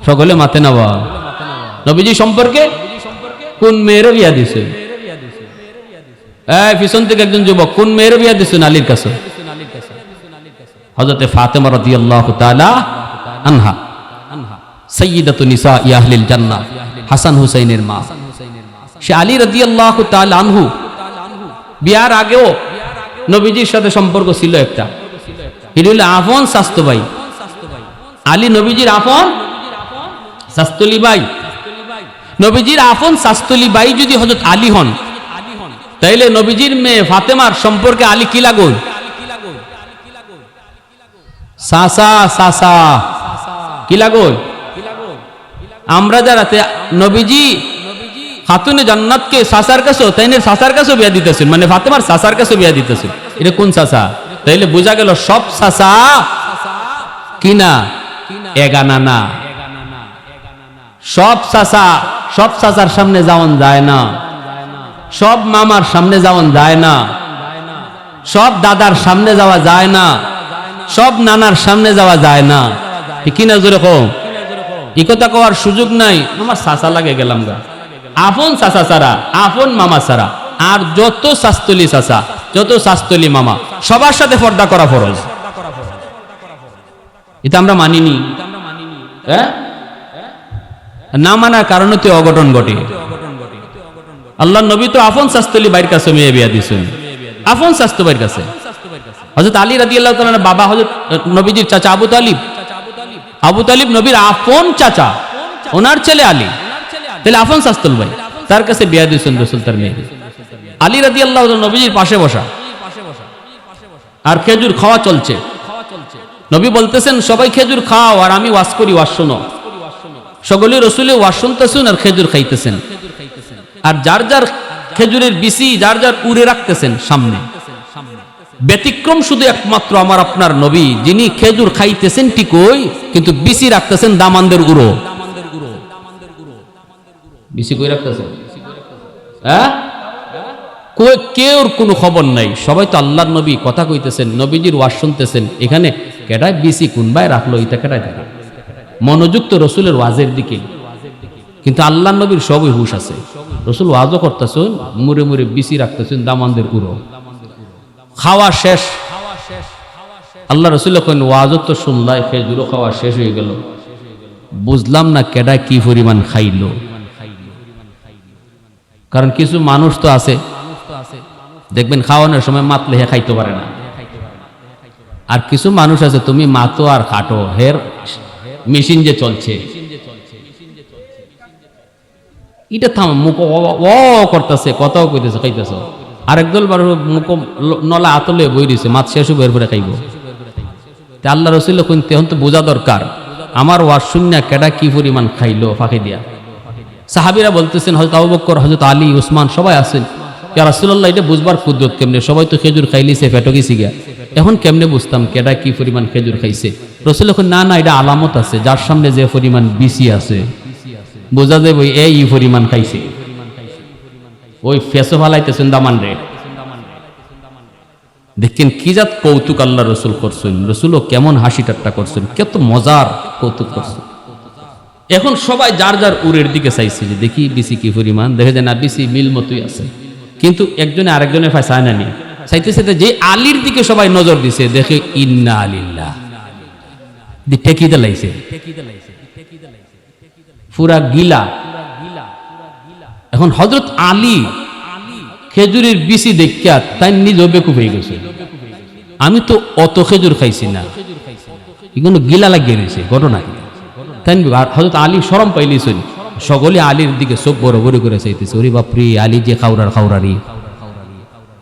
সকলে মাতে নেওয়া। নবীজির সম্পর্কে কোন মেয়ের বিয়া দিছে? পিছন থেকে একজন যুবক, কোন মেয়ের বিয়া দিছেন আলীর কাছে? হযরতে ফাতেমা রাদিয়াল্লাহু তাআলা আনহা, সাইয়্যিদাতু নিসাই আহলিল জান্নাহ, হাসান হুসাইনের মা। সে আলী রাদিয়াল্লাহু তাআলা আনহু বিয়ার আগেও নবীজির সাথে সম্পর্ক ছিল একটা, এটা হলো আপন স্বাস্থ্য ভাই। আলী নবীজির আপন শাস্তলি ভাই। নবীজির আপন শাস্তলি ভাই যদি হযরত আলী হন, তাইলে নবীজির মেয়ে ফাতেমার সম্পর্কে আলী কি লাগুন? সাসা সাসা কি লাগুন? আমরা যারা নবীজি খাতুনে জান্নাতকে সাসার কাছেও, তাইনের সাসার কাছেও বিয়া দিতেছেন, মানে ফাতেমার সাসার কাছেও বিয়া দিতেছেন, এটা কোন সাসা? তাইলে বোঝা গেল সব সাসা কি না, এগানা না। সব চাচার সামনে যাওয়ান যায় না, সব মামার সামনে যাওয়ান যায় না, সব দাদার সামনে যাওয়া যায় না, সব নানার সামনে যাওয়া যায় না, ঠিক না? যেরকম এই কথা কওয়ার সুযোগ নাই, আমার চাচা লাগে গেলাম গা। আপন চাচা ছাড়া, আপন মামা ছাড়া, আর যত শাস্তলি চাচা, যত শাস্তলি মামা, সবার সাথে পর্দা করা ফরজ। এটা আমরা মানিনি, হ্যাঁ? না মানার কারণে তো অঘটন ঘটে। আল্লাহ নবী তো আপন শাস্তলি বাইর কাছে মেয়ে বিয়া দিয়েছেন, আপন শাস্ত বাইর কাছে। হযরত আলী রাদিয়াল্লাহু তাআলা বাবা হযরত নবীজির চাচা আবু তালিব, আবু তালিব নবীর আপন চাচা, ওনার ছেলে আলী, তাহলে আপন শাস্তল ভাই, তার কাছে বিয়া দিয়েছেন রাসূল তার মেয়ে। আলী রাদিয়াল্লাহু তাআলা নবীজির পাশে বসা, আর খেজুর খাওয়া চলছে। নবী বলতেছেন সবাই খেজুর খাও, আর আমি ওয়াজ করি, ওয়াজ শোনো। সকলে রসুলে ওয়াজ শুনতেছেন আর খেজুর খাইতেছেন, আর যার যার খেজুরের বিচি যার যার উড়ে রাখতেছেন সামনে। ব্যতিক্রম শুধু একমাত্র আমার আপনার নবী, যিনি খেজুর খাইতেছেন ঠিকই, কিন্তু বিচি রাখতেছেন দামানদের উড়ো। বিচি কই রাখতেছেন? হ্যাঁ, কেউ কোনো খবর নাই, সবাই তো আল্লাহর নবী কথা কইতেছেন, নবীজির ওয়াজ শুনতেছেন। এখানে কেডায় বিচি কোন ভাই রাখলো, এটা কেডায় থাকে? মনোযোগ তো রসুলের ওয়াজের দিকে, কিন্তু আল্লাহ নবীর সবই হুশ আছে। রসুল ওয়াজও করতেছেন, মুড়ে মুড়ে বিচি রাখতেছেন দামানদের উড়ো। খাওয়া শেষ, আল্লাহ রসুল কইন ওয়াজও তো শুনলাই, খেজুরও খাওয়া শেষ হয়ে গেল, বুঝলাম না কেডা কি পরিমাণ খাইলো। কারণ কিছু মানুষ তো আছে দেখবেন খাওয়ানোর সময় মাতলে হে খাইতে পারে না, আর কিছু মানুষ আছে তুমি মাতো আর খাটো, হের মেশিন যে চলছে, এটা থাম, মুখ ও করতেছে, কথাও কইতেছে, খাইতেছ। আর একদল মুখ নলা আতলে বই দিছে, মাছ শেষ বের করে খাইব। আল্লাহ রসুল তখন তো বোঝা দরকার আমার ওয়াজ শুনিয়া কেডা কি পরিমাণ খাইলো ফাঁকি দিয়া। সাহাবীরা বলতেছেন, হযরত আবু বকর, হযরত আলী, উসমান সবাই আছেন, ইয়া রাসূলুল্লাহ এটা বুঝবার কুদরত কেমনে? সবাই তো খেজুর খাইলিছে, পেটো গেছি গিয়া, এখন কেমনে বুঝতাম কেডা কি পরিমাণ খেজুর খাইছে? রাসূল কইলেন না না, এটা আলামত আছে, যার সামনে যে পরিমাণ বিচি আছে বোঝা যায় ওই এই পরিমাণ খাইছে। ওই ফেসো ফালাইতেছেন দামান রে। দেখেন কি জাত কৌতুক আল্লাহ রসুল করছেন, রসুলও কেমন হাসি ঠাট্টা করছেন, কত মজার কৌতুক করছেন। এখন সবাই যার যার উরের দিকে চাইছে যে দেখি বিসি কি পরিমাণ, দেখে যায় না বিসি মিল মতোই আছে, কিন্তু একজনে আরেকজনের ফায় চায় না নিয়ে চাইতেছে যে আলীর দিকে সবাই নজর দিছে, দেখে ইন্না আলিল্লাহ ঠেকি দিলাইছে পুরা গিলা। এখন হযরত আলী খেজুরের বিসি দেখিয়া তাই নিজেও বেকুব হয়ে গেছে, আমি তো অত খেজুর খাইছি না, এগুলো গিলা লাগিয়ে রয়েছে ঘটনা। তাই হযরত আলী শরম পাইলিছেন, সকলে আলীর দিকে চোখ বড় বড় করে চাইতেছে, ওরে বাপরে আলী যে খাউরার খাউরারি,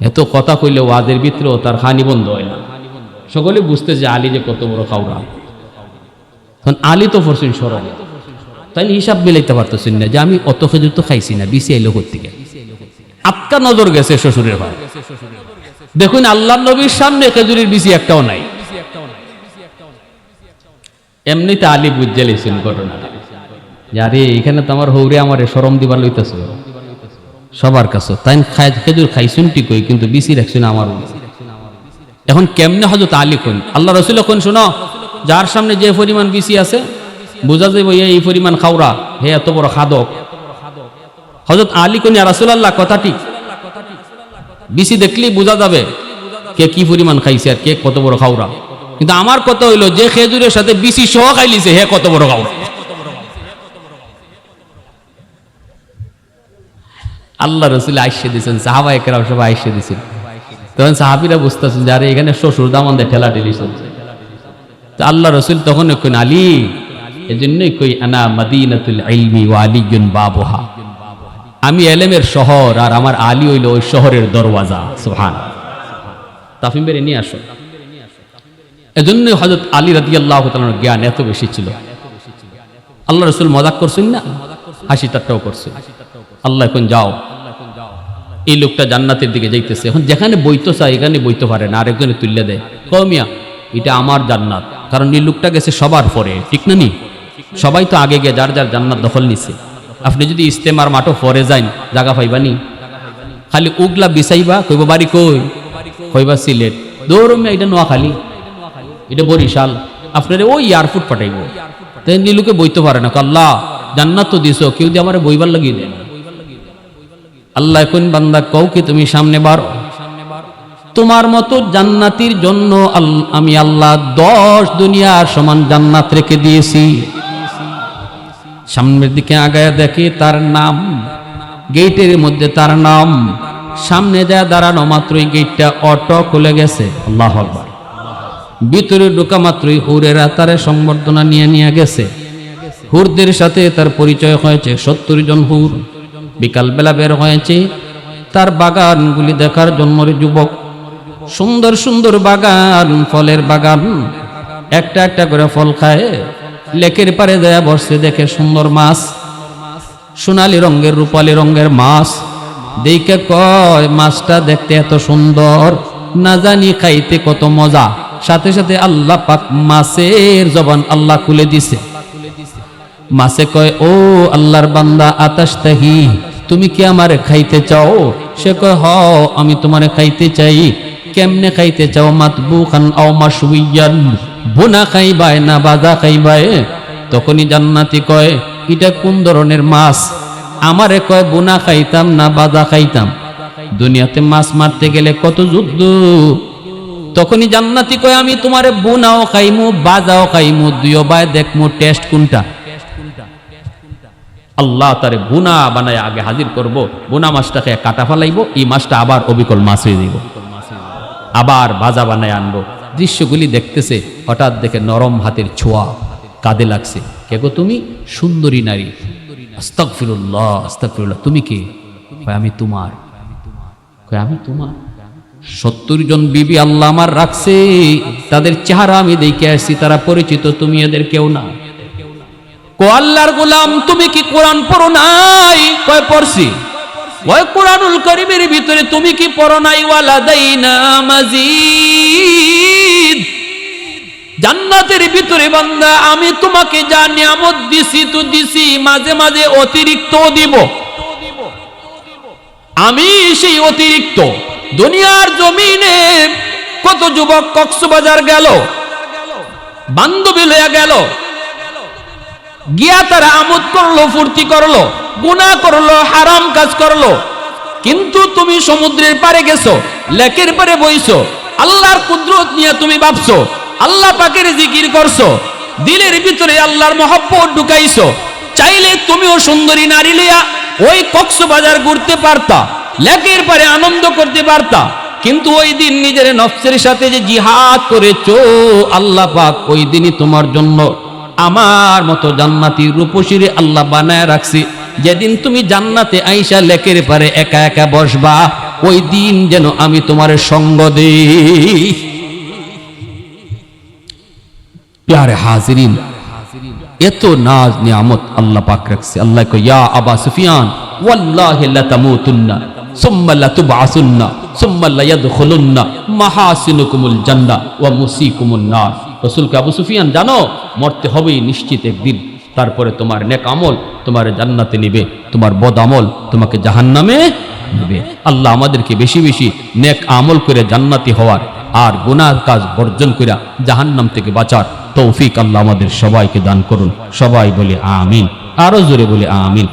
এত কথা কইলে ওয়াদের ভিতরেও তার খানি বন্ধ হয় না, সকলে বুঝতে যে আলী যে কত বড় খাউরা। তখন আলী তো পড়ছেন শরম, তাই হিসাব মিলাইতে পারতেছেন না যে আমি অত খেজুর তো খাইছি না, বিসি আইলো কোত্থেকে। আটকা নজর গেছে শ্বশুরের ভাই, দেখুন আল্লাহ নবীর সামনে খেজুরের বিসি একটাও নাই। এমনিতে আলী বুঝে লেছেন ঘটনাটা, আরে এখানে তো আমার হৌরে আমার শরম দিবার লইতেছ সবার কাছে, তাই খেজুর খাইছুন ঠিকই কিন্তু বিসি রাখছুন আমার। এখন কেমনে হযরত আলী কোন আল্লাহ রসুল কোন শোনো, যার সামনে যে পরিমাণ বিসি আছে বোঝা যাবে এই পরিমাণ খাওরা, হে এত বড় খাদক। হযরত আলী কোন ইয়া রাসূলুল্লাহ কথা ঠিক, বিসি দেখলেই বোঝা যাবে কে কি পরিমাণ খাইছে আর কে কত বড় খাওরা, কিন্তু আমার কথা হইলো যে খেজুরের সাথে বিসি সহ খাইলিছে হে কত বড় খাওরা। আল্লাহ রসুল আইসে দিয়েছেন, সাহাবায়ে কেরাম সবাই আইসে দিয়েছেন, তখন সাহাবীরা বুঝতেছেন যে আরে এখানে শ্বশুর দামানদের ঠেলা ঠেলি চলছে। তো আল্লাহ রসুল তখন কইন আলী, এজন্যই কই আনা মাদিনাতুল ইলমি ওয়া আলিয়ুন বাবুহা, আমি এলেমের শহর আর আমার আলী হইল ওই শহরের দরওয়াজা। সুবহানাল্লাহ, তাফিম বেরে নিয়ে আসো। এজন্য হযরত আলী রাদিয়াল্লাহু তাআলার জ্ঞান এত বেশি ছিল। আল্লাহ রসুল মজাক করছেন না, হাসি ঠাট্টাও করছে। আল্লাহ এখন যাও, এই লোকটা জান্নাতের দিকে যাইতেছে, এখন যেখানে বইতে চায় এখানে বইতে পারে না, আরেকজনে তুললে দেয়, কমিয়া এটা আমার জান্নাত, কারণ এই লোকটা গেছে সবার পরে, ঠিক না নি? সবাই তো আগে গিয়ে যার যার জান্নাত দখল নিছে। আপনি যদি ইস্তেমার মাঠও পরে যান জায়গা পাইবানি, খালি উগলা বিছাইবা, কইব বাড়ি কই, কইবা সিলেট, দৌড়মে এটা নোয়াখালী, এটা বরিশাল, আপনার ওই এয়ারপোর্ট পাঠাইব। তাই লোকে বইতে পারে না, আল্লাহ জান্নাত তো দিছো, কেউ দিয়ে আমার বইবার লাগিয়ে দেয়। আল্লাহ কোন বান্দা কও কি তুমি সামনে বারো, তোমার মতো জান্নাতির জন্য আমি আল্লাহ 10 দুনিয়ার সমান জান্নাত রেখে দিয়েছি। সামনের দিকে আগায় দেখে তার নাম, গেটের মধ্যে তার নাম, সামনে যায় দাঁড়ানো মাত্রই গেটটা অটো খুলে গেছে। আল্লাহু আকবার। ভিতরে ঢোকা মাত্রই হুরেরা তারে সংবর্ধনা নিয়ে গেছে। হুরদের সাথে তার পরিচয় হয়েছে, 70 জন হুর বিকালবেলা বের হয়েছে তার বাগানগুলি দেখার জন্য। যুবক, সুন্দর সুন্দর বাগান, ফলের বাগান, একটা একটা করে ফল খায়। লেকের পারে দেয়া বসছে, দেখে সুন্দর মাছ, সোনালী রঙের রূপালী রঙের মাছ, দেখে কয় মাছটা দেখতে এত সুন্দর, না জানি খাইতে কত মজা। সাথে সাথে আল্লাহ পাক মাছের জবান আল্লাহ খুলে দিছে। মাছে কয়, ও আল্লাহর বান্দা, আতাশতাহি, তুমি কি আমারে খাইতে চাও? সে কয়, হ আমি তোমারে খাইতে চাই। কেমনে খাইতে চাও? মাতবুখান আও মাশউইয়ান, বুনা খাইবায় না বাজা খাইবায়? তখনই জান্নাতি কয়, এটা কোন ধরনের মাছ? আমারে কয় বুনা খাইতাম না বাজা খাইতাম। দুনিয়াতে মাছ মারতে গেলে কত যুদ্ধ। তখনই জান্নাতি কয়, আমি তোমারে বুনাও খাইমু বাজাও খাইমু, দুইও বাই দেখমু টেস্ট কোনটা। আল্লাহ তারে বুনা বানায় আগে হাজির করব, বুনা মাছটাকে কাটা ফেলাইব, এই মাছটা আবার অবিকল মাছ হয়ে দিব, আবার ভাজা বানায় আনবো। দৃশ্যগুলি দেখতেছে, হঠাৎ দেখে নরম হাতের ছোঁয়া কাঁধে লাগছে। কে গো তুমি? সুন্দরী নারী। আস্তাগফিরুল্লাহ আস্তাগফিরুল্লাহ। তুমি কে? কয় আমি তোমার। কয় আমি তোমার? 70 জন বিবি আল্লাহ আমার রাখছে, তাদের চেহারা আমি দেখে আসছি, তারা পরিচিত, তুমি এদের কেউ না। কো আল্লাহর গোলাম, তুমি কি কোরআন পড়ো নাই? কয় পড়ছি। ওই কোরআনুল কারীমের ভিতরে তুমি কি পড়ো নাই? ওয়ালাদাইনা মাজিদ, জান্নাতের ভিতরে বান্দা আমি তোমাকে যা নিয়ামত দিছি তো দিছি, মাঝে মাঝে অতিরিক্ত দিব। আমি সেই অতিরিক্ত দুনিয়ার জমিনে কত যুবক কক্সবাজার গেল, বান্ধবী লইয়া গেল, গিয়া তারা আমোদ করলো, ফুর্তি করলো, গুনাহ করলো, হারাম কাজ করলো। কিন্তু তুমি সমুদ্রের পারে গেছো, লেকের পারে বইছো, আল্লাহর কুদরত নিয়ে তুমি ভাবছো, আল্লাহ পাকের জিকির করছো, দিলের ভিতরে আল্লাহর মহব্বত ঢুকাইছো। চাইলে তুমিও সুন্দরী নারী লইয়া ওই কক্সবাজার ঘুরতে পারতা, লেকের পারে আনন্দ করতে পারতা। কিন্তু ওই দিন নিজের নফসের সাথে যে জিহাদ করেছো, আল্লাহ পাক ওই দিনই তোমার জন্য আমার মতো জান্নাতি রূপসীরে আল্লাহ বানায় রাখছি। যেদিন তুমি জান্নাতে আইসা লেকের পারে একা একা বসবা, ওই দিন যেন আমি তোমার সঙ্গ দেই। প্যারে হাজিরিন, এত নাজ নিয়ামত আল্লাহ পাক রাখছে। আল্লাহ কয়, ইয়া আবা সুফিয়ান ওয়াল্লাহি লাতামুতুন্না সুম্মা লাতুবআসুন্না সুম্মা লায়াদখুলুন্না মাহাসিনুকুমুল জান্নাহ ওয়া মুসিকুমুন নার। রাসূলকে, আবু সুফিয়ান জানো, মরতে হবেই নিশ্চিত একদিন, তারপরে তোমার নেক আমল তোমার জান্নাতে নিবে, তোমার বদ আমল তোমাকে জাহান্নামে নিবে। আল্লাহ আমাদেরকে বেশি বেশি নেক আমল করে জান্নাতি হওয়ার আর গুনাহ কাজ বর্জন করে জাহান্নাম থেকে বাঁচার তৌফিক আল্লাহ আমাদের সবাইকে দান করুন। সবাই বলে আমিন, আরো জোরে বলে আমিন।